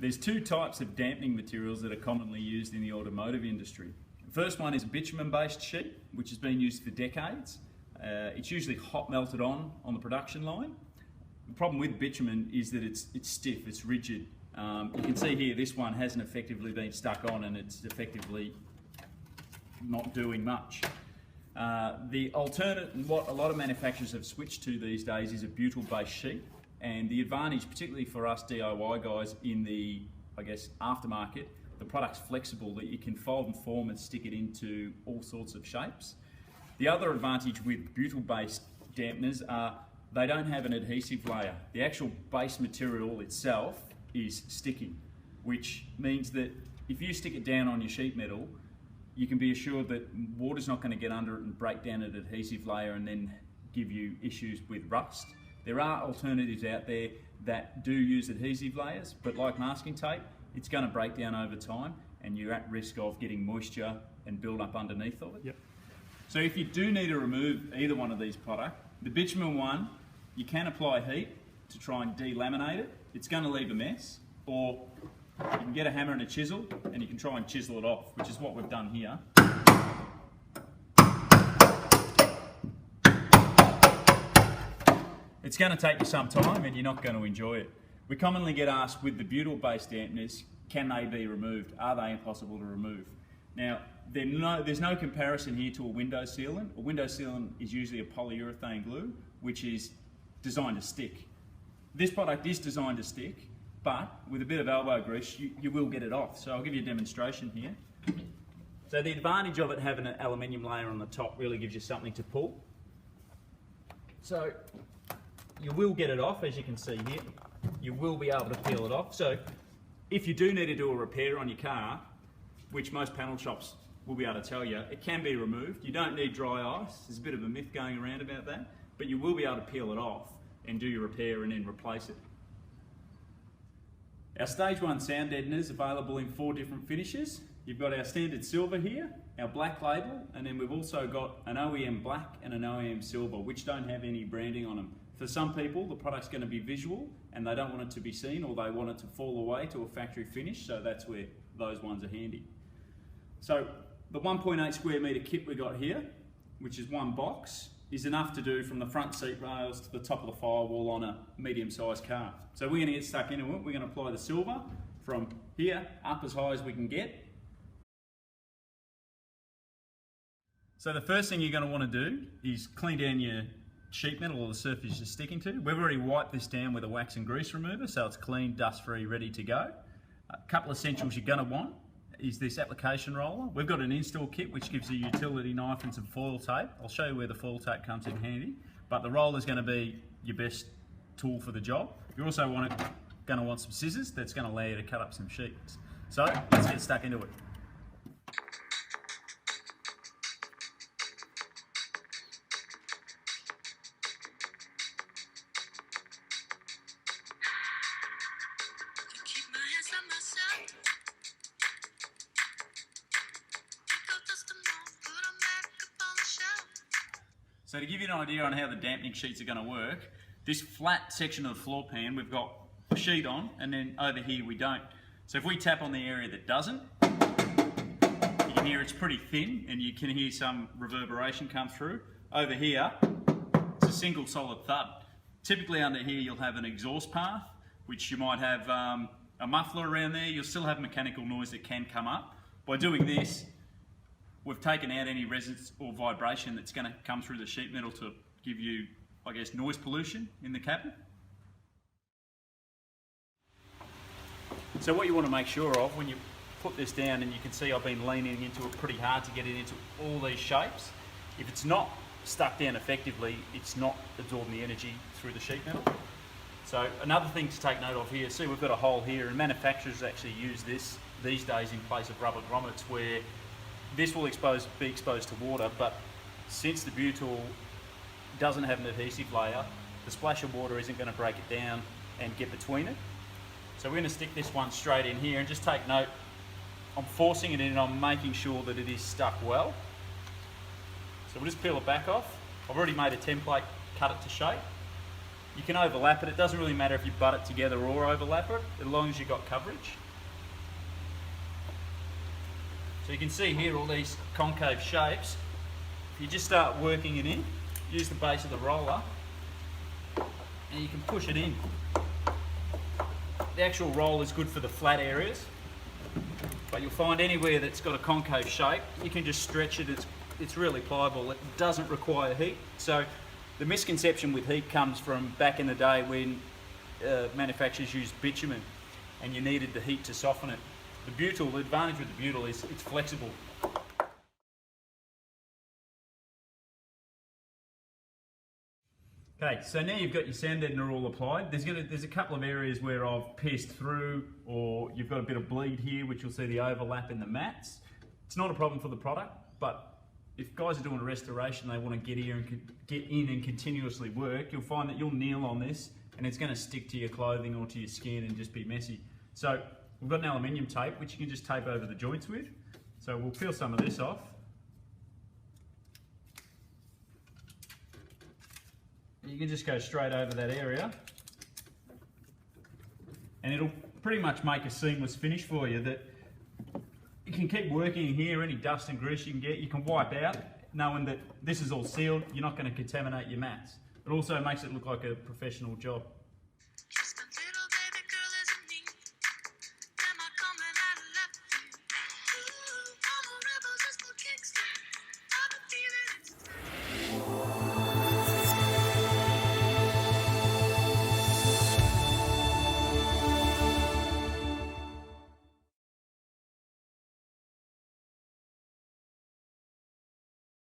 There's two types of dampening materials that are commonly used in the automotive industry. The first one is bitumen-based sheet, which has been used for decades. It's usually hot melted on the production line. The problem with bitumen is that it's stiff, it's rigid. You can see here this one hasn't effectively been stuck on and it's effectively not doing much. The alternate, and what a lot of manufacturers have switched to these days, is a butyl-based sheet. And the advantage, particularly for us DIY guys in the, aftermarket, the product's flexible, that you can fold and form and stick it into all sorts of shapes. The other advantage with butyl-based dampeners are they don't have an adhesive layer. The actual base material itself is sticky, which means that if you stick it down on your sheet metal, you can be assured that water's not going to get under it and break down an adhesive layer and then give you issues with rust. There are alternatives out there that do use adhesive layers, but like masking tape, it's going to break down over time and you're at risk of getting moisture and build up underneath of it. Yep. So if you do need to remove either one of these products, the bitumen one, you can apply heat to try and delaminate it. It's going to leave a mess, or you can get a hammer and a chisel and you can try and chisel it off, which is what we've done here. It's going to take you some time and you're not going to enjoy it. We commonly get asked with the butyl-based dampeners, can they be removed? Are they impossible to remove? Now, there's no comparison here to a window sealant. A window sealant is usually a polyurethane glue, which is designed to stick. This product is designed to stick, but with a bit of elbow grease, you will get it off. So I'll give you a demonstration here. So the advantage of it having an aluminium layer on the top really gives you something to pull. So you will get it off, as you can see here. You will be able to peel it off. So if you do need to do a repair on your car, which most panel shops will be able to tell you, it can be removed. You don't need dry ice. There's a bit of a myth going around about that, but you will be able to peel it off and do your repair and then replace it. Our stage 1 sound deadener is available in 4 different finishes. You've got our standard silver here, our black label, and then we've also got an OEM black and an OEM silver, which don't have any branding on them. For some people, the product's going to be visual and they don't want it to be seen, or they want it to fall away to a factory finish, so that's where those ones are handy. So the 1.8 square metre kit we got here, which is one box, is enough to do from the front seat rails to the top of the firewall on a medium-sized car. So we're going to get stuck into it. We're going to apply the silver from here up as high as we can get. So the first thing you're going to want to do is clean down your sheet metal or the surface you're sticking to. We've already wiped this down with a wax and grease remover, so it's clean, dust-free, ready to go. A couple of essentials you're going to want is this application roller. We've got an install kit which gives a utility knife and some foil tape. I'll show you where the foil tape comes in handy, but the roller is going to be your best tool for the job. You're also going to want some scissors that's going to allow you to cut up some sheets. So let's get stuck into it. So to give you an idea on how the dampening sheets are going to work, this flat section of the floor pan, we've got a sheet on, and then over here we don't. So if we tap on the area that doesn't, you can hear it's pretty thin and you can hear some reverberation come through. Over here, it's a single solid thud. Typically under here you'll have an exhaust path, which you might have a muffler around there. You'll still have mechanical noise that can come up. By doing this, we've taken out any resonance or vibration that's going to come through the sheet metal to give you, noise pollution in the cabin. So what you want to make sure of when you put this down, and you can see I've been leaning into it pretty hard to get it into all these shapes, if it's not stuck down effectively, it's not absorbing the energy through the sheet metal. So another thing to take note of here, see we've got a hole here, and manufacturers actually use this these days in place of rubber grommets, where this will be exposed to water, but since the butyl doesn't have an adhesive layer, the splash of water isn't going to break it down and get between it. So we're going to stick this one straight in here, and just take note, I'm forcing it in and I'm making sure that it is stuck well. So we'll just peel it back off. I've already made a template, cut it to shape. You can overlap it. It doesn't really matter if you butt it together or overlap it, as long as you've got coverage. So you can see here all these concave shapes. If you just start working it in, use the base of the roller, and you can push it in. The actual roll is good for the flat areas, but you'll find anywhere that's got a concave shape, you can just stretch it. It's really pliable. It doesn't require heat. So the misconception with heat comes from back in the day when manufacturers used bitumen and you needed the heat to soften it. The advantage with the butyl is it's flexible. Okay, so now you've got your sand deadener all applied. There's a couple of areas where I've pierced through, or you've got a bit of bleed here, which you'll see the overlap in the mats. It's not a problem for the product, but if guys are doing a restoration, they want to get in and continuously work, you'll find that you'll kneel on this and it's going to stick to your clothing or to your skin and just be messy. So we've got an aluminium tape, which you can just tape over the joints with. So we'll peel some of this off. You can just go straight over that area and it'll pretty much make a seamless finish for you that you can keep working in here. Any dust and grease you can get, you can wipe out, knowing that this is all sealed. You're not going to contaminate your mats. It also makes it look like a professional job.